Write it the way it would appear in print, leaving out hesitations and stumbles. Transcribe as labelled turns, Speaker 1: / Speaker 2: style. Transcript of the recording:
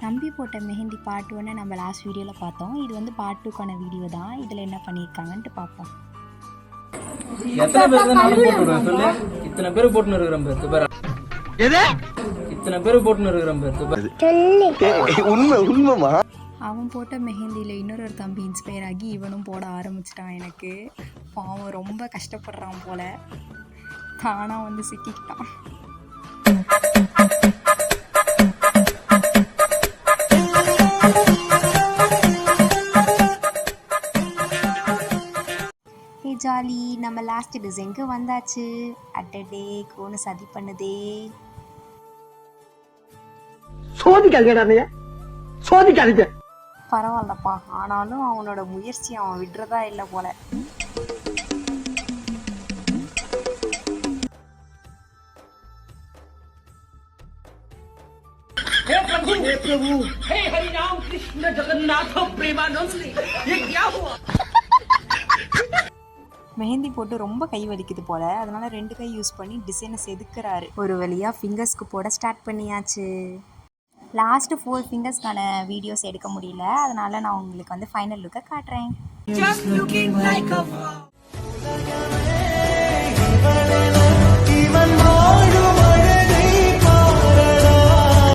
Speaker 1: தம்பி போட்ட மெஹந்தி பார்ட் 1 நம்ம லாஸ்ட் வீடியோவில் பார்த்தோம். இது வந்து பார்ட் 2க்கான வீடியோ தான். இதில் என்ன பண்ணியிருக்காங்கன்ட்டு பார்ப்போம்.
Speaker 2: எத்தனை பேர் தான் நானும் போட்டுருக்கேன் சொல்லு. இத்தனை பேர் போட்டுன்னு இருக்கிறேன் பாரு. இத்தனை பேர் போட்டுன்னு இருக்கிறேன் பாரு.
Speaker 3: உண்மைமா
Speaker 1: அவன் போட்ட மெஹந்தியில் இன்னொரு தம்பி இன்ஸ்பயர் ஆகி இவனும் போட ஆரம்பிச்சிட்டான். எனக்கு பாவம் ரொம்ப கஷ்டப்படுறான் போல, தானாக வந்து சிக்கிக்கிட்டான். ஜாலி, நம்ம லாஸ்ட் டிசைனுக்கு வந்தாச்சு. அட்டடே கோனு சதி பண்ணுதே.
Speaker 3: சோதிக்காதீங்க.
Speaker 1: பரவாயில்லப்பா, ஆனாலும் அவனோட முயற்சி அவன் விடுறதா இல்லை போல.
Speaker 4: हे प्रभु हे हरि राम कृष्ण जगन्नाथ प्रेमानंद ये क्या हुआ?
Speaker 1: மெஹந்தி போட்டு ரொம்ப கை வலிக்குது போல, அதனால 2 கை யூஸ் பண்ணி டிசைனை செதுக்குறாரு. ஒரு வழியா ஃபிங்கர்ஸ்க்கு போட ஸ்டார்ட் பண்ணியாச்சு. லாஸ்ட் 4 ஃபிங்கர்ஸ்க்கான வீடியோஸ் எடுக்க முடியல, அதனால நான் உங்களுக்கு வந்து ஃபைனல் லுக்கை காட்டுறேன்.
Speaker 4: Just looking like a